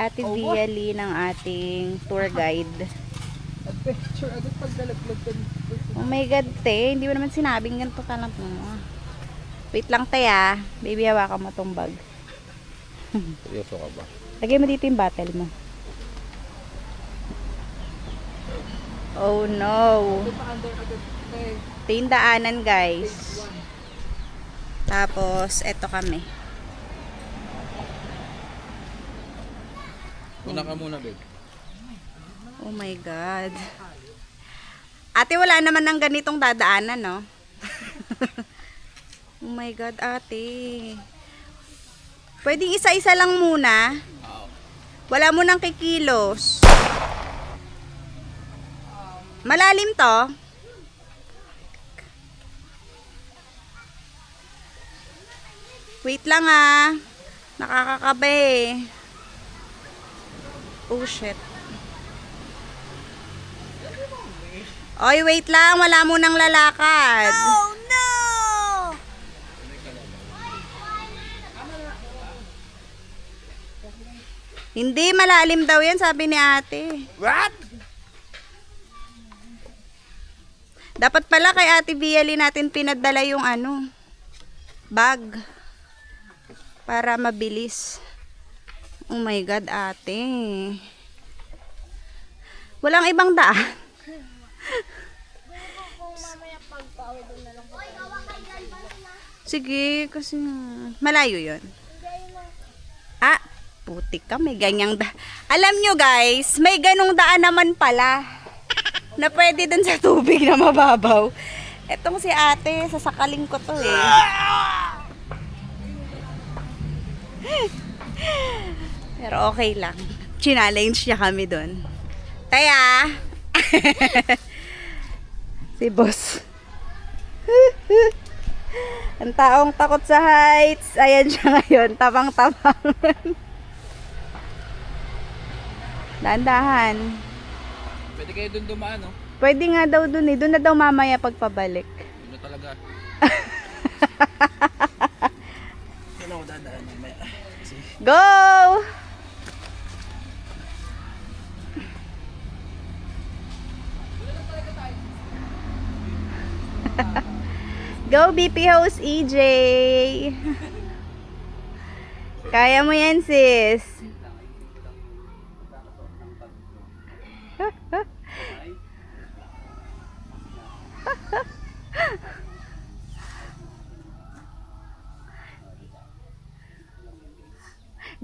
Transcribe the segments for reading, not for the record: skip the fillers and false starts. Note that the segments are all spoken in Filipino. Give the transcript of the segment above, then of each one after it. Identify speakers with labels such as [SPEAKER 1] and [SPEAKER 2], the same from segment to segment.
[SPEAKER 1] Ate Via Lee ng ating tour guide.
[SPEAKER 2] Adventure agad pagdalaglag ka dito.
[SPEAKER 1] Oh my God, te. Hindi mo naman sinabing ganito ka lang mo. Wait lang, te, ah. Baby, hawakan mo tong bag.
[SPEAKER 2] Seryoso ka ba?
[SPEAKER 1] Lagay mo dito yung bottle mo. Oh, no. Ito yung daanan, guys. Tapos, eto kami.
[SPEAKER 2] Una ka muna, babe.
[SPEAKER 1] Oh my God. Ate, wala naman ng ganitong dadaanan, no? Oh my God, ate. Pwedeng isa-isa lang muna. Wala mo nang kikilos. Malalim to. Wait lang, ah. Nakakakabe. Oh shit. Oy, wait lang. Wala mo nang lalakad. Oh no! Hindi, malalim daw yan, sabi ni ate.
[SPEAKER 2] What?
[SPEAKER 1] Dapat pala kay Ate Viali natin pinadala yung ano, bag. Para mabilis. Oh my God, ate. Walang ibang daan. Sige, kasi malayo yun. Ah, putik ka, may ganyang Alam nyo guys, may ganong daan naman pala. Na pwede dun sa tubig na mababaw. Etong si ate, sasakaling ko to eh. Pero okay lang. Challenge niya kami dun. Kaya, si boss. Ang taong takot sa heights. Ayan siya ngayon. Tabang-tabang. Dahan-dahan.
[SPEAKER 2] Pwede kayo dun dumaan, no?
[SPEAKER 1] Pwede nga daw dun eh. Dun na daw mamaya pagpabalik.
[SPEAKER 2] Yun na talaga. Saan ako dadaan mamaya?
[SPEAKER 1] Go! Go BP host EJ! Kaya mo yan, sis.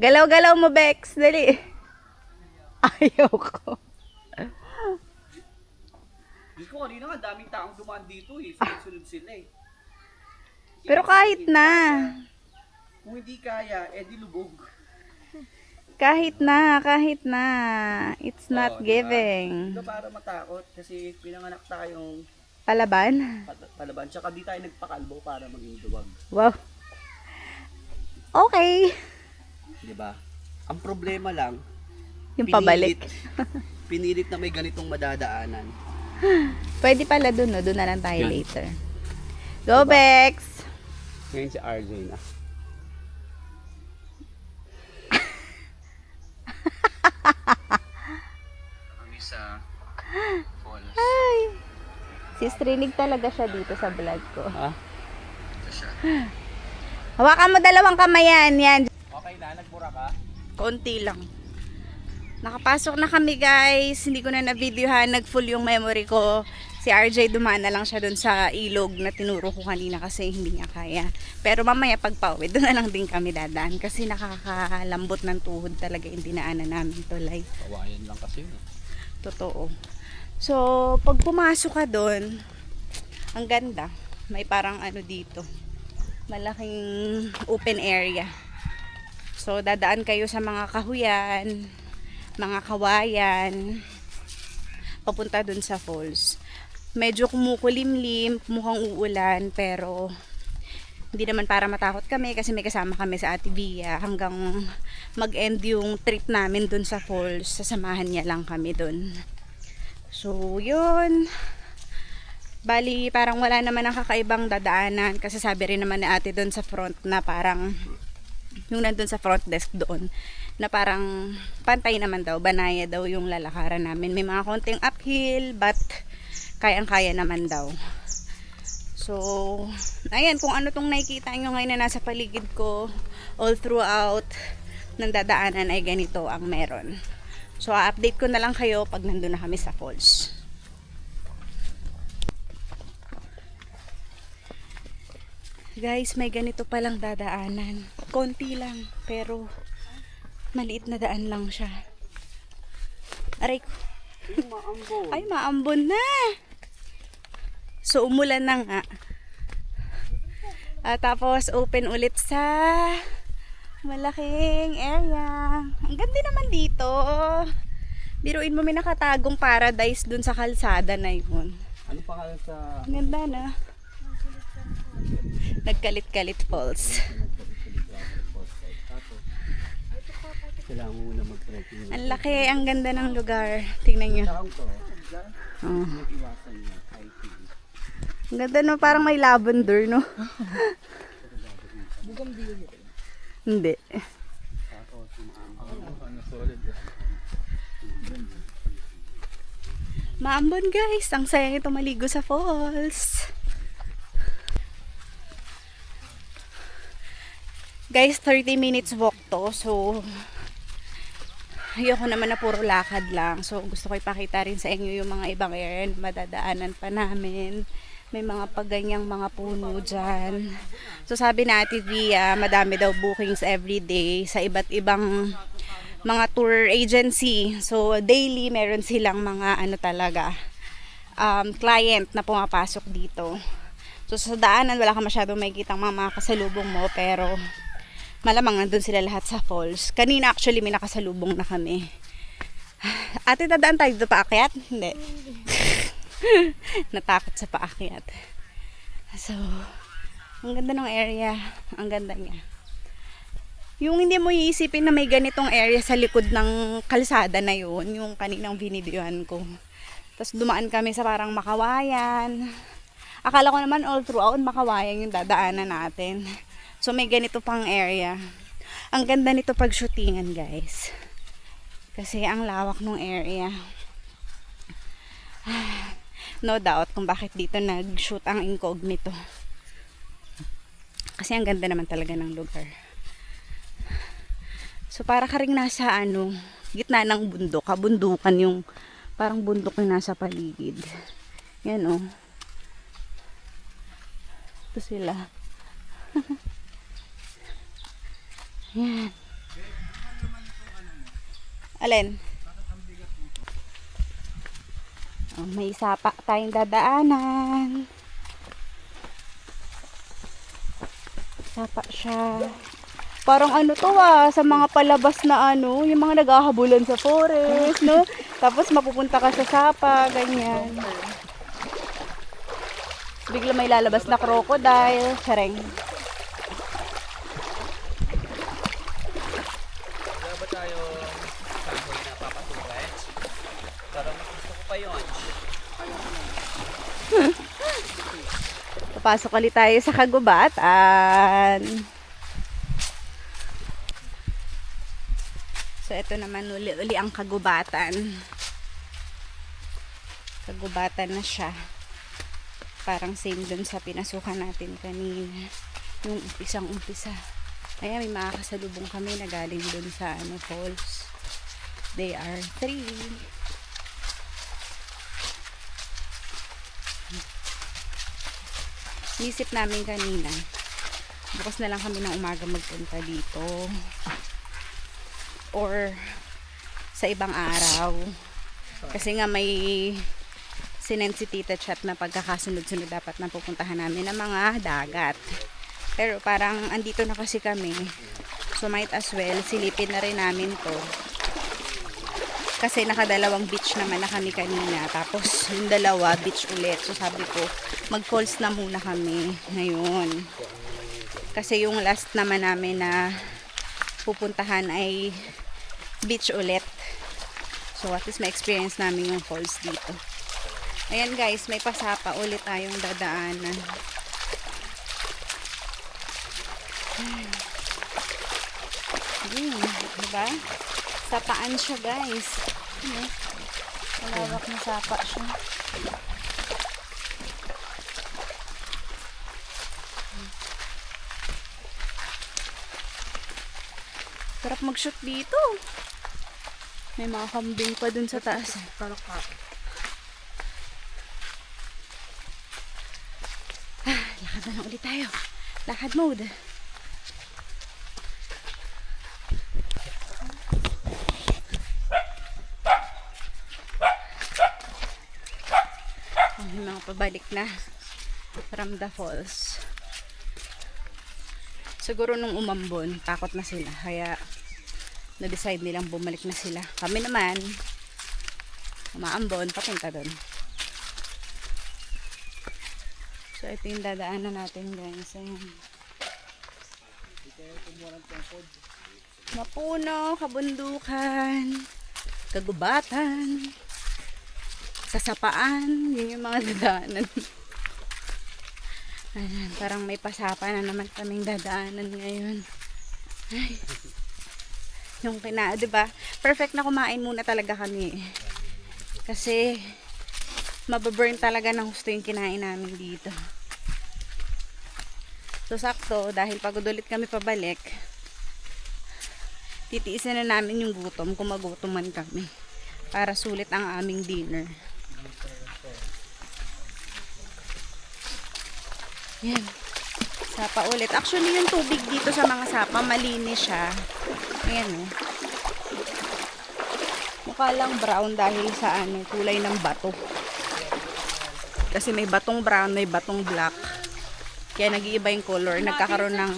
[SPEAKER 1] Galaw-galaw mo, Bex. Dali. Ayaw ko.
[SPEAKER 2] Diyos ko, kanina nga daming taong dumaan dito eh. Sunod-sunod sila eh.
[SPEAKER 1] Pero kahit na.
[SPEAKER 2] Kung hindi kaya, edi lubog.
[SPEAKER 1] Kahit na, kahit na. It's not
[SPEAKER 2] Oo,
[SPEAKER 1] giving.
[SPEAKER 2] Ito para matakot kasi pinanganak tayong
[SPEAKER 1] Palaban?
[SPEAKER 2] palaban. Tsaka di tayo nagpakalbo para maging duwag.
[SPEAKER 1] Wow. Okay.
[SPEAKER 2] Diba? Ang problema lang,
[SPEAKER 1] Yung pabalik.
[SPEAKER 2] Pinilit na may ganitong madadaanan.
[SPEAKER 1] Pwede pala dun, no? Dun na lang tayo
[SPEAKER 2] Yan.
[SPEAKER 1] later. Go, Bex!
[SPEAKER 2] Ngayon si RJ na. Kami sa falls.
[SPEAKER 1] Ay! Sistrinig talaga siya dito sa vlog ko.
[SPEAKER 2] Ha? Ito siya.
[SPEAKER 1] Hawakan mo dalawang kamayan. Yan.
[SPEAKER 2] Okay na, nagbura ka?
[SPEAKER 1] Konti lang. Nakapasok na kami, guys. Hindi ko na na-videohan. Nag-full yung memory ko. Si RJ dumaan na lang siya dun sa ilog na tinuro ko kanina kasi hindi niya kaya. Pero mamaya pagpauwi, doon na lang din kami dadaan kasi nakakalambot ng tuhod talaga yung dinaanan namin tulay.
[SPEAKER 2] Kawayan lang kasi.
[SPEAKER 1] Totoo. So, pag pumasok ka doon, ang ganda. May parang ano dito. Malaking open area. So, dadaan kayo sa mga kahuyan, mga kawayan, papunta dun sa falls. Medyo kumukulimlim, mukhang uulan, pero hindi naman para matakot kami kasi may kasama kami sa Ate Via hanggang mag-end yung trip namin dun sa falls. Sasamahan niya lang kami dun. So, yun. Bali, parang wala naman ang kakaibang dadaanan kasi sabi rin naman ni ate dun sa front na parang yung nandun sa front desk doon, na parang pantay naman daw, banaya daw yung lalakaran namin. May mga konting uphill, but kayang-kaya naman daw. So, ayan, kung ano tong nakikita nyo ngayon na nasa paligid ko, all throughout ng dadaanan ay ganito ang meron. So, update ko na lang kayo pag nandun na kami sa falls. Guys, may ganito palang dadaanan. Konti lang, pero maliit na daan lang siya. Aray ko. Ay, maambon na. So, umulan na nga. Tapos, open ulit sa malaking area. Ang ganda naman dito. Biruin mo, may nakatagong paradise dun sa kalsada na yun.
[SPEAKER 2] Ano pangalan sa...
[SPEAKER 1] Ang ganda na. Nagkalit-kalit falls.
[SPEAKER 2] Kailangan mo muna mag-trekking.
[SPEAKER 1] Ang laki, ang ganda ng lugar. Tingnan nyo.
[SPEAKER 2] Saan to?
[SPEAKER 1] Oh.
[SPEAKER 2] Mag-iwasan niya. Hiking.
[SPEAKER 1] Ang ganda no, parang may lavender, no? Hindi. Maambon guys, ang sayang ito maligo sa falls. Guys, 30 minutes walk to, so ayoko naman na puro lakad lang. So gusto ko ipakita rin sa inyo yung mga ibang area na madadaanan pa namin. May mga paganyang mga puno dyan. So sabi na Ate Via, madami daw bookings everyday sa iba't ibang mga tour agency. So daily meron silang mga ano talaga, client na pumapasok dito. So sa daanan wala ka masyadong makikitang mga kasalubong mo, pero malamang nandun sila lahat sa falls. Kanina actually may nakasalubong na kami. Ate, dadaan tayo dito paakyat? Hindi. Natakot sa paakyat. So, ang ganda ng area. Ang ganda niya. Yung hindi mo iisipin na may ganitong area sa likod ng kalsada na yun, yung kaninang binidyohan ko. Tapos dumaan kami sa parang Makawayan. Akala ko naman all throughout Makawayan yung dadaanan natin. So may ganito pang area. Ang ganda nito pag shootingan guys. Kasi ang lawak ng area. No doubt kung bakit dito nag-shoot ang Incognito. Kasi ang ganda naman talaga ng lugar. So para ka ring nasa gitna ng bundok. Kabundukan yung parang bundok yung nasa paligid. Yan oh. Ito sila. Yan. Alin? Oh, may sapa tayong dadaanan. Sapa siya. Parang to sa mga palabas na yung mga naghahabulan sa forest, no? Tapos mapupunta ka sa sapa, ganyan. Bigla may lalabas na crocodile, sareng.
[SPEAKER 2] Wala ba tayo kahoy na papatukan? Parang gusto ko pa yun.
[SPEAKER 1] Papasok ulit tayo sa kagubatan. So, ito naman uli ang kagubatan. Kagubatan na siya. Parang same dun sa pinasukan natin kanina. Yung umpisang-umpisa. Ayan, may mga kasalubong kami na galing dun sa falls. They are 3. Nisip namin kanina, bukas na lang kami ng umaga magpunta dito or sa ibang araw, kasi nga may sinend si Tita Chat na pagkakasunod-sunod dapat na pupuntahan namin ng mga dagat, pero parang andito na kasi kami, so might as well silipin na rin namin to. Kasi nakadalawang beach naman na kami kanina. Tapos yung dalawa, beach ulit. So sabi ko, mag-falls na muna kami ngayon. Kasi yung last naman namin na pupuntahan ay beach ulit. So at least ma-experience namin yung falls dito. Ayan guys, may pasapa ulit tayong dadaanan. saging. Diba? Sapaan siya, guys. Ano? Malawak na sapa siya. Sarap mag-shoot dito. May mga kambing pa dun sa taas. Lakad na lang ulit tayo. Lakad mode. May mga pabalik na from the falls. Siguro nung umambon, takot na sila. Kaya na-decide nilang bumalik na sila. Kami naman, umaambon, papunta doon. So, ito yung dadaanan natin, guys. Ayan. Mapuno, kabundukan, kagubatan, sasapaan. Yun yung mga dadaanan. Ayan, parang may pasapa na naman kaming dadaanan ngayon. Ay. Yung diba? Perfect na kumain muna talaga kami. Kasi mababurn talaga ng gusto yung kinain namin dito. So sakto, dahil pagod ulit kami pabalik, titiisin na namin yung gutom kung magutom man kami. Para sulit ang aming dinner. Yan. Sapa ulit. Actually, yung tubig dito sa mga sapa, malinis siya. Ayan o. Mukha lang brown dahil sa kulay ng bato. Kasi may batong brown, may batong black. Kaya nag-iiba yung color. Nagkakaroon ng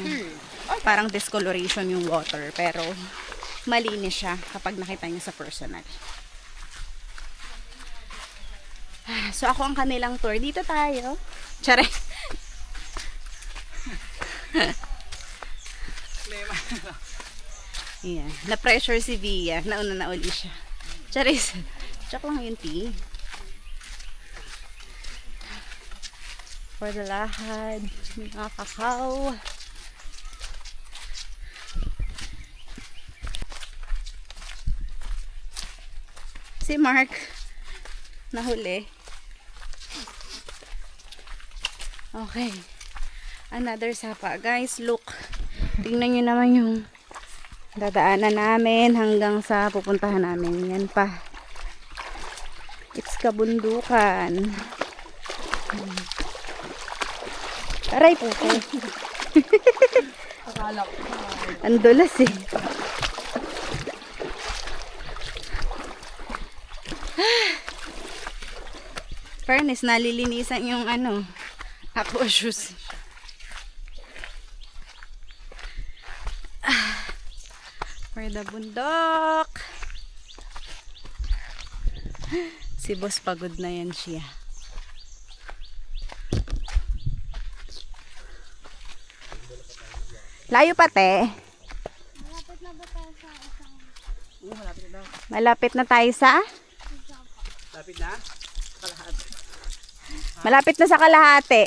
[SPEAKER 1] parang discoloration yung water. Pero malinis siya kapag nakita niyo sa personal. So ako ang kanilang tour. Dito tayo. Tsare. Yeah. Na-pressure si Via. Nauna na uli siya. Charis. Check lang yung tea. For the lahad. Mga kakao. Si Mark. Nahuli. Okay. Another sapa. Guys, look. Tingnan nyo naman yung dadaanan namin hanggang sa pupuntahan namin. Yan pa. It's kabundukan. Aray po.
[SPEAKER 2] Akala ko.
[SPEAKER 1] Ang dulas eh. Fairness, nalilinisan yung aqua shoes. For the bundok. Si boss pagod na yan siya. Layo pa te.
[SPEAKER 3] Malapit na ba tayo sa isang...
[SPEAKER 2] Malapit na.
[SPEAKER 1] Malapit na tayo sa?
[SPEAKER 2] Malapit na? Kalahati.
[SPEAKER 1] Malapit na sa kalahati.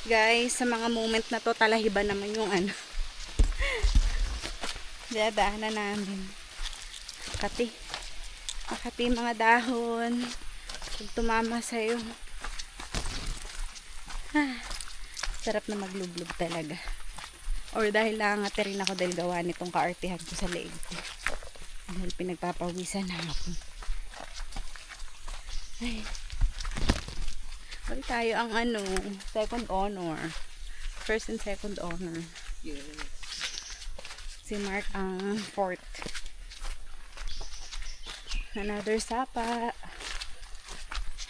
[SPEAKER 1] Guys, sa mga moment na to, talahiba naman yung dadaanan namin. Makati mga dahon. Pag tumama sa'yo. Sarap na maglublog talaga. Or dahil nangangati rin ako dahil gawa nitong kaartihan ko sa leeg ko. Dahil pinagpapawisan na ako. Ay. Bali tayo ang second honor. First and second honor.
[SPEAKER 2] Yes.
[SPEAKER 1] Si Mark ang fourth. Another sapa.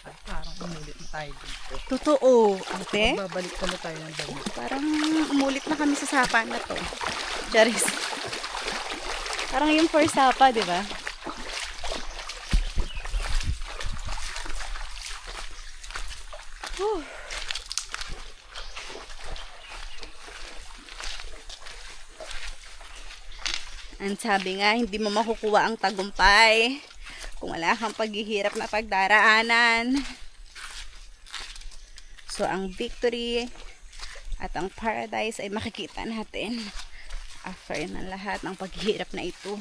[SPEAKER 2] Ay, parang umulit na tayo dito.
[SPEAKER 1] Totoo. Ate?
[SPEAKER 2] Babalik na tayo ng dami.
[SPEAKER 1] Parang umulit na kami sa sapa na to. Charis. Parang yung first sapa, di ba? Whew. Ang sabi nga, hindi mo makukuha ang tagumpay kung wala kang paghihirap na pagdaraanan. So, ang victory at ang paradise ay makikita natin after ng lahat ng paghihirap na ito.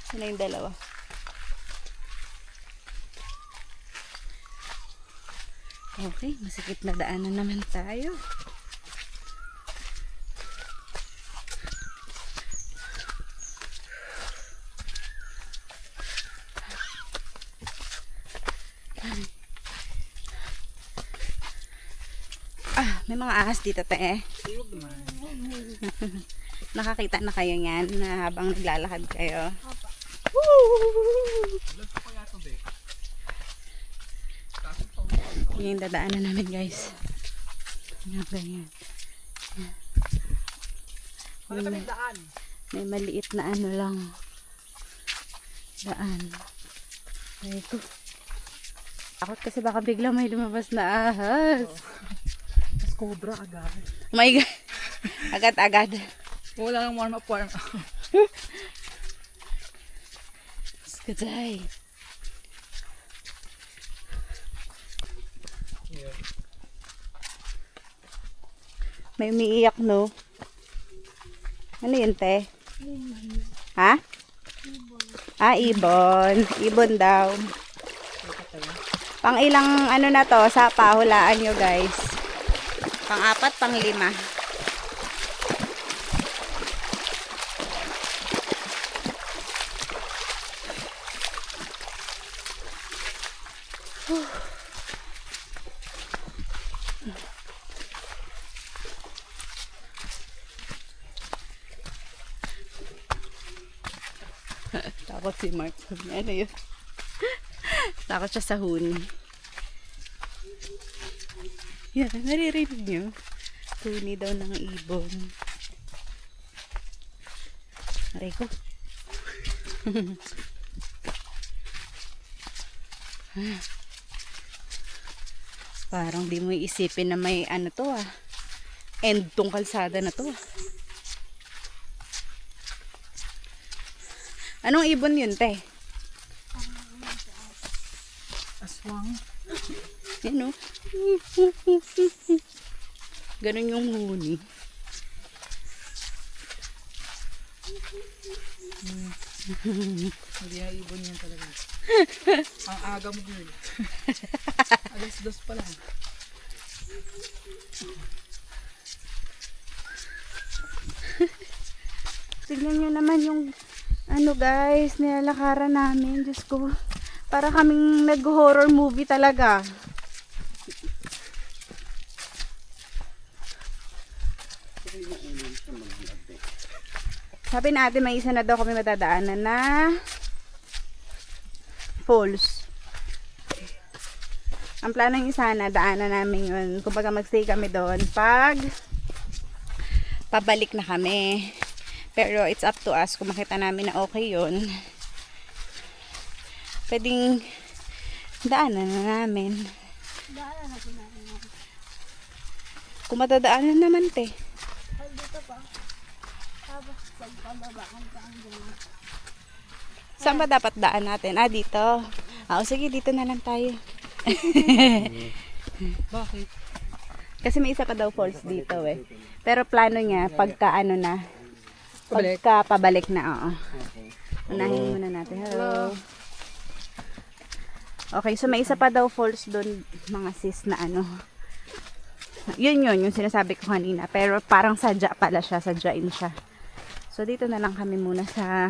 [SPEAKER 1] Sino yung dalawa? Okay, masikip na daanan naman tayo. May mga ahas dito, te.
[SPEAKER 2] Huwag naman.
[SPEAKER 1] Nakakita na kayo niyan na habang naglalakad kayo.
[SPEAKER 2] Lagyan ko kaya ito, be.
[SPEAKER 1] Yun yung dadaanan namin, guys. Yan, ganyan.
[SPEAKER 2] Wala kami daan.
[SPEAKER 1] May maliit na ano lang. Daan. Ay ko. Takot kasi baka bigla may lumabas na ahas.
[SPEAKER 2] Mas cobra agad.
[SPEAKER 1] Oh my God. Agad-agad.
[SPEAKER 2] Wala nang warm up.
[SPEAKER 1] Skadzay.
[SPEAKER 2] Yeah.
[SPEAKER 1] May umiiyak, no? Ano yun, te? Ha? Ibon. Ibon daw. Pang ilang ano na to, sapa, hulaan nyo, guys. Pang 4, pang 5. Takot si Mark. Ano yun? Takot siya sa huni. Yan, naririnig nyo. Huni daw ng ibon. Aray ko. Parang di mo iisipin na may ano to end tong kalsada na to. Anong ibon yun, te?
[SPEAKER 2] Aswang.
[SPEAKER 1] Yan, no? Ganun yung huni.
[SPEAKER 2] Hindi na ibon yan talaga. Ang aga mo din. Alas 2 pa lang.
[SPEAKER 1] Tignan nyo naman yung ano, guys, nilalakaran namin. Diyos ko. Para kaming nag-horror movie talaga. Sabi natin may isa na daw kami matadaanan na falls. Ang plano yung sana, daanan namin yun. Kumbaga magstay kami doon pag pabalik na kami. Pero it's up to us kung makita namin na okay yun. Pwedeng daanan na namin.
[SPEAKER 3] Daanan na po namin.
[SPEAKER 1] Kung matadaanan naman, te.
[SPEAKER 3] Ay, dito pa. Tapos, pagpababaan ka ang gano'n.
[SPEAKER 1] Saan ba dapat daan natin? Dito. O sige, dito na lang tayo.
[SPEAKER 2] Bakit?
[SPEAKER 1] Kasi may isa pa daw falls dito eh. Pero plano niya, pagka ano na,
[SPEAKER 2] Pabalik?
[SPEAKER 1] pagka pabalik na, oo. Unahin muna natin. Hello. Okay, so may isa pa daw falls doon, mga sis, na ano. Yun, yung sinasabi ko kanina. Pero parang sadya pala siya, sadyain siya. So dito na lang kami muna sa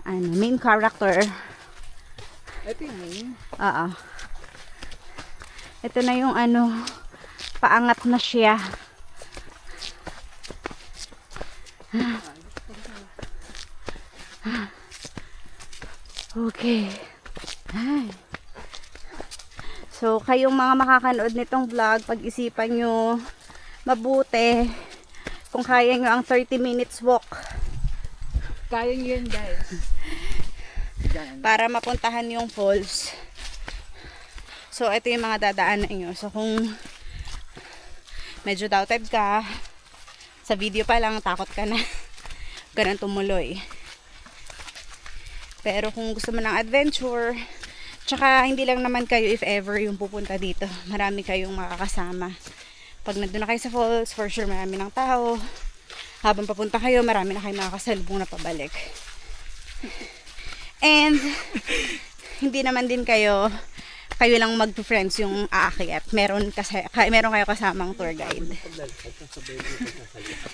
[SPEAKER 1] ano, main character.
[SPEAKER 2] Ito yun.
[SPEAKER 1] Oo. Ito na yung ano, paangat na siya. Okay. Ay. So, kayong mga makakanood nitong vlog, pag-isipan nyo mabuti kung kaya nyo ang 30 minutes walk
[SPEAKER 2] Kaya nyo yan, guys. Diyan.
[SPEAKER 1] para mapuntahan yung falls. So, ito yung mga dadaanan nyo. So, kung medyo doubted ka, sa video pa lang, takot ka na. Ganun tumuloy. Pero kung gusto mo ng adventure, Tsaka hindi lang naman kayo if ever yung pupunta dito. Marami kayong makakasama. Pag nandun na kayo sa falls, for sure marami ng tao. Habang papunta kayo, marami na kayong makakasalubong na pabalik. And hindi naman din kayo lang mag-friends yung aakyat. Meron kayo kasamang tour guide.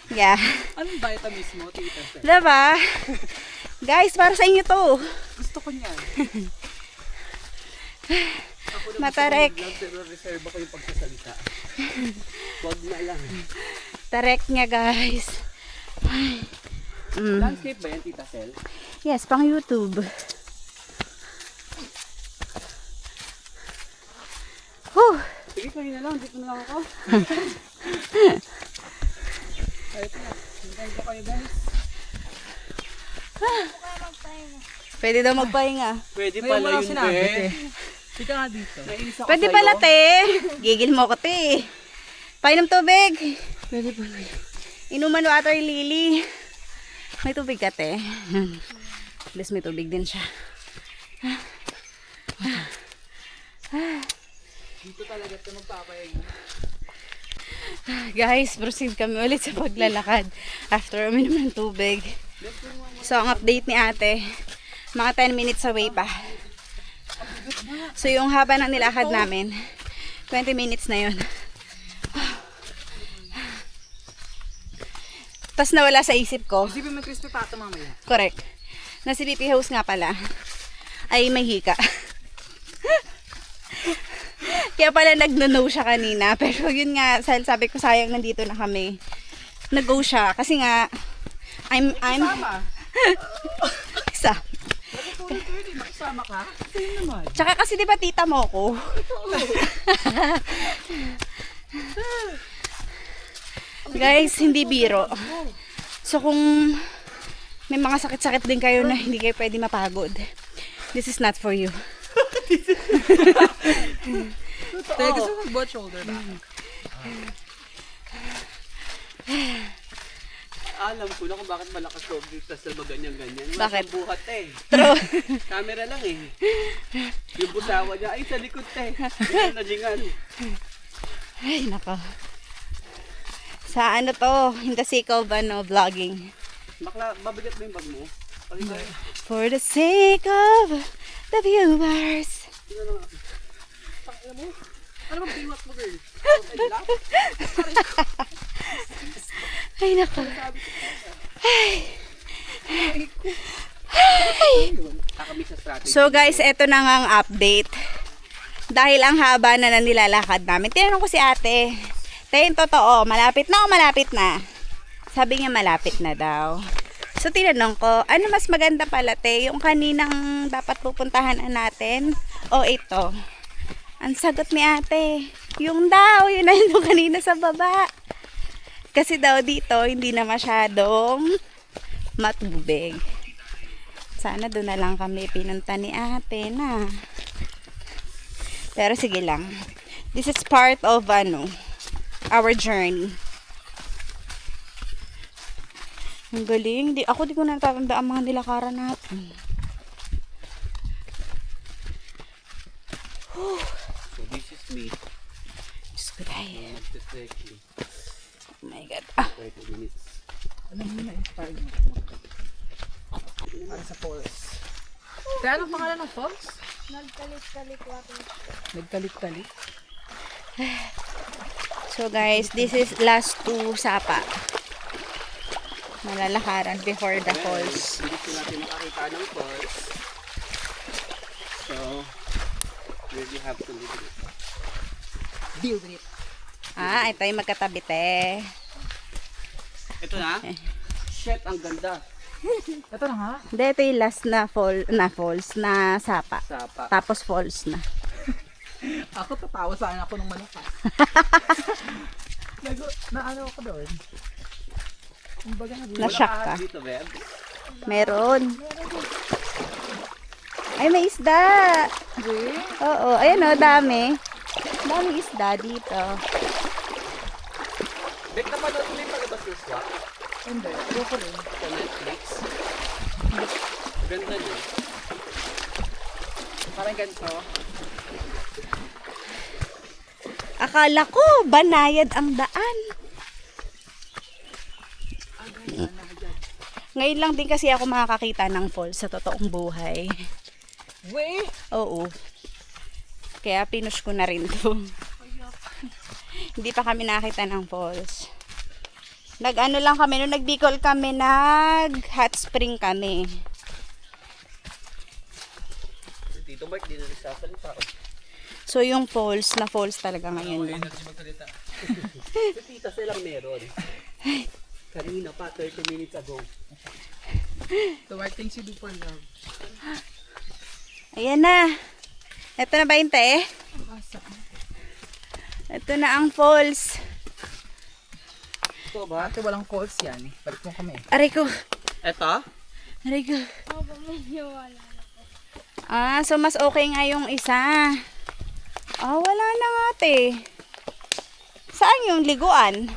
[SPEAKER 1] Yeah.
[SPEAKER 2] Anong dieta mismo, Tita Sel?
[SPEAKER 1] Diba? Guys, para sa inyo to.
[SPEAKER 2] Gusto ko niyan. Ako na
[SPEAKER 1] Matarek.
[SPEAKER 2] gusto ko mag-vlog, pero reserve ako yung pagsasalita. Wag na lang.
[SPEAKER 1] Tarek niya, guys.
[SPEAKER 2] Landscape ba yan, Tita Sel?
[SPEAKER 1] Yes, pang YouTube. Whew.
[SPEAKER 2] Sige, kayo na lang. Dito na lang ako. Ayun na. Hintay ko kayo, guys.
[SPEAKER 1] Pwede daw magpahinga.
[SPEAKER 2] Pwede
[SPEAKER 4] Ngayon
[SPEAKER 2] pala
[SPEAKER 4] mo lang
[SPEAKER 2] yun,
[SPEAKER 4] sinabi,
[SPEAKER 2] be.
[SPEAKER 4] te. Sika nga dito.
[SPEAKER 2] Nainis ako
[SPEAKER 1] Pwede
[SPEAKER 2] sa'yo.
[SPEAKER 1] pala, te. Gigil mo ko, te. Painom tubig.
[SPEAKER 2] Pwede pala.
[SPEAKER 1] Inuman water lily. May tubig ka, te. At least may tubig din siya.
[SPEAKER 2] Dito talaga ito magpapahinga.
[SPEAKER 1] Guys, proceed kami ulit sa paglalakad after uminom ng tubig. So, ang update ni ate, mga 10 minutes away pa. So, yung haba ng nilakad namin, 20 minutes na yun. Tapos nawala sa isip ko,
[SPEAKER 4] Isipin mo crispy pato mamaya.
[SPEAKER 1] correct, na si BP House nga pala, ay may hika. Kaya pala nag-no siya kanina. Pero yun nga, sabi ko sayang nandito na kami. Nag-go siya. Kasi nga, I'm... Isa.
[SPEAKER 2] Pwede, makisama ka? Sa'yo naman.
[SPEAKER 1] Tsaka kasi di ba tita mo ko? Guys, hindi biro. So kung may mga sakit-sakit din kayo na hindi kayo pwede mapagod, this is not for you.
[SPEAKER 4] Teka, gusto mo mag-butt shoulder ba?
[SPEAKER 2] Alam ko na kung bakit malakas loob dito sa ganyan-ganyan.
[SPEAKER 1] Bakit?
[SPEAKER 2] Masang buhat eh.
[SPEAKER 1] True.
[SPEAKER 2] Camera lang eh. Yung busawa niya, ay sa likod te. Yung najingan.
[SPEAKER 1] Ay, nako. Sa ano to, in the sake of vlogging.
[SPEAKER 2] Bakla, mabigat ba yung bag mo? Pakita.
[SPEAKER 1] For the sake of the viewers.
[SPEAKER 2] Alam mo? Ano bang binwat mo, girl?
[SPEAKER 1] Ay, nako.
[SPEAKER 2] Kakamix sa strategy.
[SPEAKER 1] So guys, eto na nga ang update. Dahil ang haba na nilalakad namin. Tinanong ko si ate, Tayo, totoo, malapit na o malapit na? Sabi niya malapit na daw. So tinanong ko, ano mas maganda pala, te? Yung kaninang dapat pupuntahan natin o ito? Ang sagot ni ate, yung daw, yun na yung kanina sa baba. Kasi daw dito, hindi na masyadong matubig. Sana doon na lang kami pinunta ni ate na. Pero sige lang. This is part of our journey. Ang galing. Ako di ko natatanda ang mga nilakaran natin.
[SPEAKER 2] So this is me.
[SPEAKER 1] Diyos ko dahil.
[SPEAKER 2] Magte-trekking.
[SPEAKER 1] Oh my God. Ah,
[SPEAKER 2] 30 minutes.
[SPEAKER 4] Alam mo na-inspire mo. Para sa falls. Kaya anong pangalan ng falls?
[SPEAKER 3] Nagkalit-kalit water.
[SPEAKER 4] Nagkalit-kalit.
[SPEAKER 1] so guys, this is last 2 sapa. Malalakaran before the falls.
[SPEAKER 2] Hindi ko natin makakita ng falls. So, we really have to live it.
[SPEAKER 4] Deal with it.
[SPEAKER 1] Ah, ito yung magkatabi, te.
[SPEAKER 2] Ito na? Shit, ang ganda.
[SPEAKER 4] Ito na nga.
[SPEAKER 1] Hindi, ito yung last na falls na sapa.
[SPEAKER 2] Sapa.
[SPEAKER 1] Tapos falls na.
[SPEAKER 4] Ako tatawa saan ako nung malakas. Na-ano ako doon. Kumbaga
[SPEAKER 1] Na-shock ka.
[SPEAKER 2] ahas dito, Beb.
[SPEAKER 1] Meron. Ay, may isda. Oo, ayan o, dami. Daming isda dito.
[SPEAKER 2] Bek, napanood mo yung palabas ng swak
[SPEAKER 4] Hindi. Ayoko rin.
[SPEAKER 2] sa Netflix. Ganda din.
[SPEAKER 4] Parang ganito.
[SPEAKER 1] Akala ko, banayad ang daan. Ngayon lang din kasi ako makakakita ng falls sa totoong buhay.
[SPEAKER 4] Wait!
[SPEAKER 1] Oo. Kaya pinush ko na rin to. Hindi pa kami nakita ng falls. Nag-ano lang kami, nung nag-Bicol kami, nag-hot spring kami.
[SPEAKER 2] Dito Mark, di na nagsasalita.
[SPEAKER 1] So yung falls, na falls talaga ngayon lang.
[SPEAKER 2] Tita silang meron. Kanina pa, 30 minutes ago.
[SPEAKER 4] Dumating si Duper Love.
[SPEAKER 1] Ayan na. Ito na ba yung te? Ito na ang falls.
[SPEAKER 2] Ito ba?
[SPEAKER 4] Ate, walang calls yan. Balik mo kami.
[SPEAKER 1] Aray ko.
[SPEAKER 2] Ito?
[SPEAKER 1] Aray ko.
[SPEAKER 3] Opo, medyo wala.
[SPEAKER 1] Ah, so mas okay nga yung isa. Ah, wala na nga te. Saan yung liguan?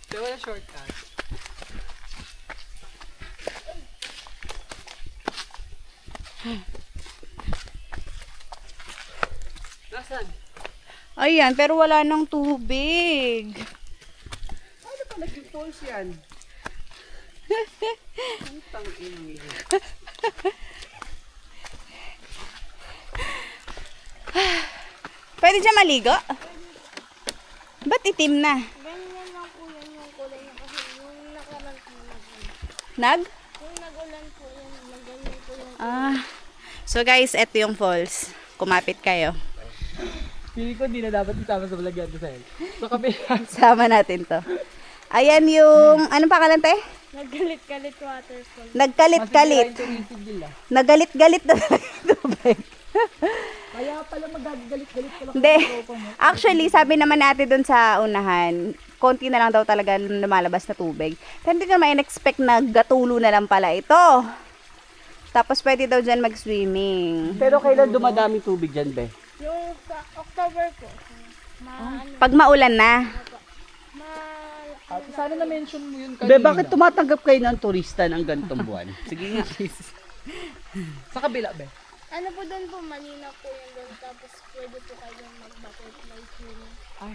[SPEAKER 4] Ate, wala shortcut.
[SPEAKER 2] Nasaan?
[SPEAKER 1] Ayan, pero wala nang tubig.
[SPEAKER 2] Ano pa naging falls yan? Ang tangin ng
[SPEAKER 1] Pwede dyan maligo? Ba't itim na?
[SPEAKER 3] Ganyan lang po yan yung kulay niya kasi yung nakaraan po nagulan.
[SPEAKER 1] Nag?
[SPEAKER 3] Yung nagulan po yan, ganyan po yung
[SPEAKER 1] Ah. So guys, eto yung falls. Kumapit kayo.
[SPEAKER 4] Pili ko hindi na dapat isama sa vlog yan, Sel. So kami,
[SPEAKER 1] Sama natin to. Ayan yung, anong pangalan te?
[SPEAKER 3] naggalit-galit waterfall.
[SPEAKER 1] Nagkalit-kalit.
[SPEAKER 4] nila.
[SPEAKER 1] Nagalit-galit na talaga yung tubig.
[SPEAKER 4] Kaya pala magagalit-galit ka lang.
[SPEAKER 1] Hindi. Actually, sabi naman natin dun sa unahan, konti na lang daw talaga lumalabas na tubig. Pero hindi naman in-expect na gatulo na lang pala ito. Tapos pwede daw dyan mag-swimming.
[SPEAKER 2] Pero kailan dumadami tubig dyan, be?
[SPEAKER 3] Yung sa October po, ano,
[SPEAKER 1] Pag maulan na.
[SPEAKER 4] Ate, sana na-mention mo yun
[SPEAKER 2] Be,
[SPEAKER 4] kanina.
[SPEAKER 2] bakit tumatanggap kayo ng turista ng ganitong buwan? Sige nga.
[SPEAKER 4] Sa kabila, be.
[SPEAKER 3] ano po doon po, malinaw po yung doon, tapos pwede po kayo mag-butterfly swimming.
[SPEAKER 4] Ay,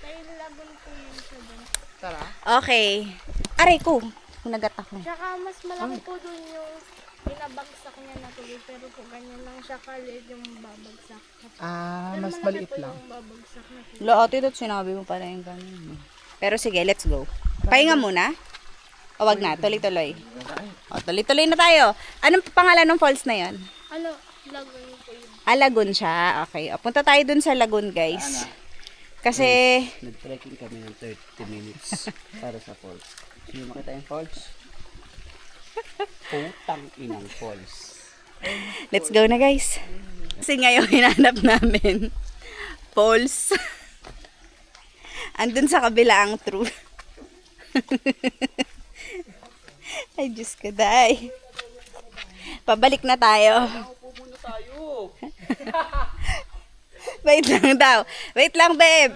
[SPEAKER 3] Kaya lagon po yun siya doon.
[SPEAKER 4] tara.
[SPEAKER 1] Okay. Aray ko. Kunagat ako.
[SPEAKER 3] Tsaka mas malaki po doon yung binabagsak niya na tubig, pero po ganyan lang siya kaliit yung babagsak.
[SPEAKER 4] Ah,
[SPEAKER 3] Pero
[SPEAKER 4] mas
[SPEAKER 3] malaki
[SPEAKER 4] maliit
[SPEAKER 3] po
[SPEAKER 4] lang.
[SPEAKER 3] yung babagsak na tubig.
[SPEAKER 1] Lote, dot sinabi mo pala yung ganun. Pero sige, let's go. Pahinga muna. O wag na, tuloy-tuloy. O, tuloy-tuloy na tayo. Anong pangalan ng falls na yon?
[SPEAKER 3] Ano, lagon po yun.
[SPEAKER 1] Ah, Lagoon siya. Okay. O, punta tayo dun sa Lagoon, guys. Kasi,
[SPEAKER 2] Nag-trekking kami ng 30 minutes para sa falls. Sino makita yung falls? Putang inang falls.
[SPEAKER 1] let's go na, guys. Kasi ngayon, hinanap namin falls. Andun sa kabila ang truth. Ay, Diyos ko, day. Pabalik na tayo.
[SPEAKER 2] Upo muna tayo.
[SPEAKER 1] Wait lang daw. Wait lang, babe.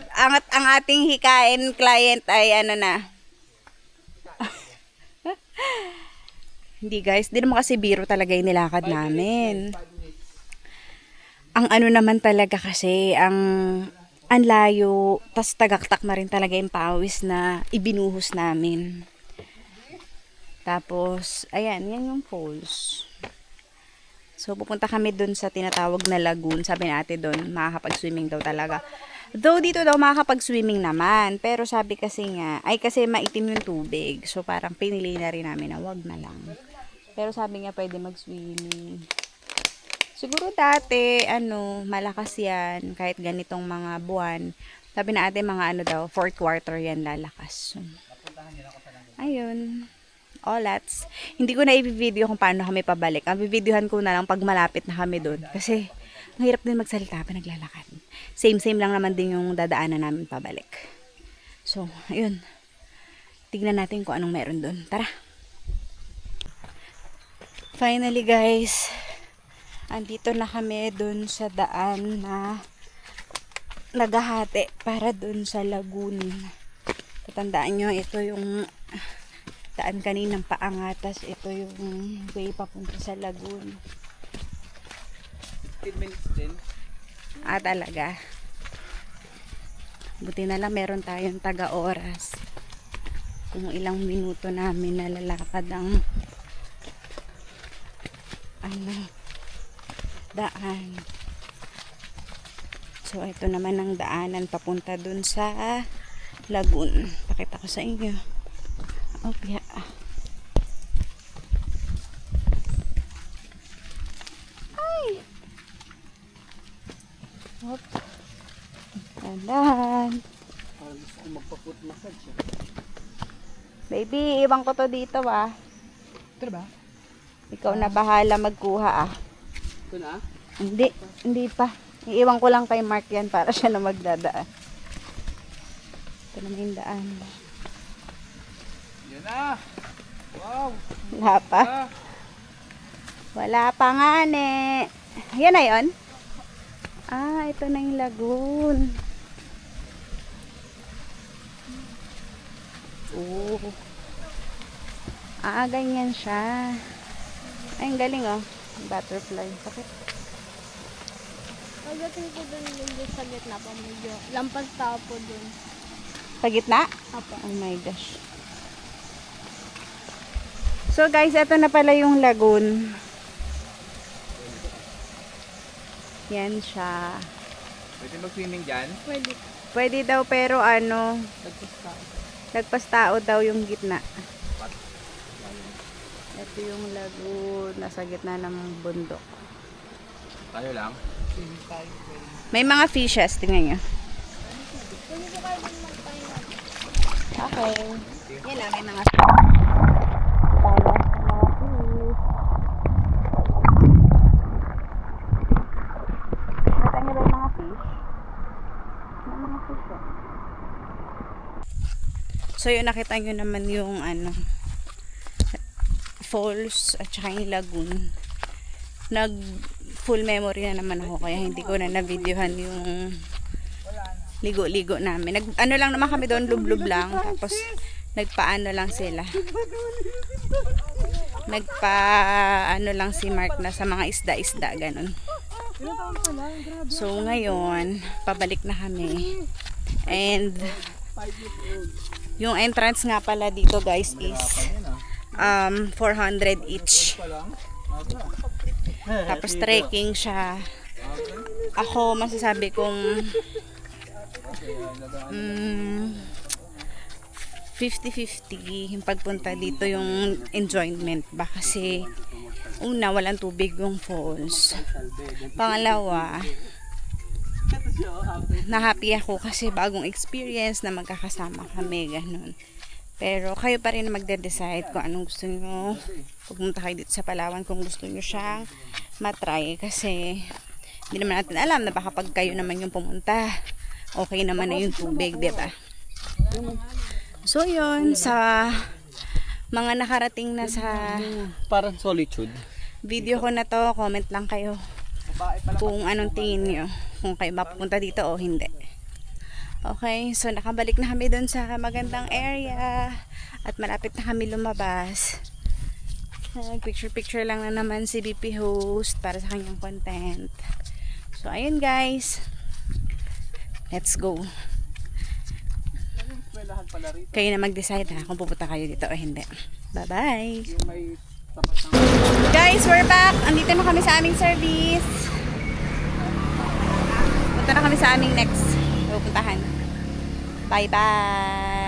[SPEAKER 1] Ang ating hikain client ay ano na. Hindi, guys. Di naman kasi biro talaga yung nilakad namin. Ang ano naman talaga kasi, ang layo, tas tagaktak na rin talaga yung pawis na ibinuhos namin. Tapos, ayan, yan yung falls. So, pupunta kami dun sa tinatawag na lagoon. Sabi natin dun, makakapag-swimming daw talaga. Though dito daw makakapag-swimming naman. Pero sabi kasi nga, ay kasi maitim yung tubig. So, parang pinili na rin namin na wag na lang. Pero sabi nga pwede mag-swimming. Siguro dati, malakas yan. Kahit ganitong mga buwan. Sabi na ate, mga daw, 4th quarter yan lalakas. So, ayun. Olats. Hindi ko na i-video kung paano kami pabalik. Ang videohan ko na lang pag malapit na kami doon. Kasi, ang hirap din magsalita pa naglalakad. Same lang naman din yung dadaanan namin pabalik. So, ayun. Tignan natin kung anong meron doon. Tara. Finally guys, andito na kami doon sa daan na naghahati para doon sa lagoon. Tatandaan nyo, ito yung daan kaninang paangatas. Ito yung way papunta sa lagoon.
[SPEAKER 2] 15 minutes din.
[SPEAKER 1] Talaga. Buti na lang meron tayong taga-oras. Kung ilang minuto namin nalalakad ang daan. So, ito naman ang daanan papunta dun sa lagoon. Pakita ko sa inyo. Okay. Ay! Hop. Dahan.
[SPEAKER 2] Parang gusto ko magpa-foot massage.
[SPEAKER 1] Baby, iwan ko to dito
[SPEAKER 4] Ito ba?
[SPEAKER 1] Ikaw na bahala magkuha
[SPEAKER 2] Ito na?
[SPEAKER 1] Hindi pa. Iiwan ko lang kay Mark yan para siya na magdadaan. Ito naman yung daan.
[SPEAKER 2] Yan na! Wow!
[SPEAKER 1] Wala pa. Wala pa nga Yan na yun? Ito na yung lagoon. Oh. Ganyan siya. Ay, ang galing butterfly. Bakit?
[SPEAKER 3] Pagdating ko dun yung sa gitna pa medyo lampas tao po dun.
[SPEAKER 1] Sa gitna?
[SPEAKER 3] Apo.
[SPEAKER 1] Oh my gosh. So guys, ito na pala yung lagoon. Yan siya.
[SPEAKER 2] Pwede mag-swimming dyan?
[SPEAKER 3] Pwede.
[SPEAKER 1] Pwede daw pero lagpas tao daw yung gitna. Ito yung lagoon. Nasa gitna ng bundok.
[SPEAKER 2] Tayo lang.
[SPEAKER 1] May mga fishes. Tingnan nyo.
[SPEAKER 3] Pwede po kayo dun magpahinga.
[SPEAKER 1] Okay. Yan na, may mga fish. Nakita nyo ba yung mga fish? May mga fish So yun, nakita nyo naman yung falls at saka yung lagoon. Nag full memory na naman ako kaya hindi ko na na-videohan yung ligo-ligo namin. Lang naman kami doon, lub-lub lang. Tapos nagpaano lang sila. Lang si Mark na sa mga isda-isda, ganun. So ngayon, pabalik na kami. And yung entrance nga pala dito guys is 400 each. Tapos trekking siya. Ako masasabi kong 50-50 yung pagpunta dito, yung enjoyment ba, kasi una walang tubig yung falls, pangalawa na-happy ako kasi bagong experience na magkakasama kami, ganun. Pero kayo pa rin na magde-decide kung anong gusto nyo. Pumunta kayo dito sa Palawan kung gusto nyo siyang matry, kasi hindi naman natin alam na baka pag kayo naman yung pumunta, okay naman na yung tubig, diba? So yun, sa mga nakarating na sa
[SPEAKER 2] Parang solitude.
[SPEAKER 1] video ko na to, comment lang kayo kung anong tingin nyo, kung kayo mapupunta dito o hindi. Okay, so nakabalik na kami dun sa magandang area at malapit na kami lumabas. Picture lang na naman si BP host para sa kanyang content. So ayun guys, let's go. Kayo na mag-decide kung pupunta kayo dito o hindi. Bye bye. Guys, we're back. Andito na kami sa aming service. Punta na kami sa aming next pupuntahan. Bye bye.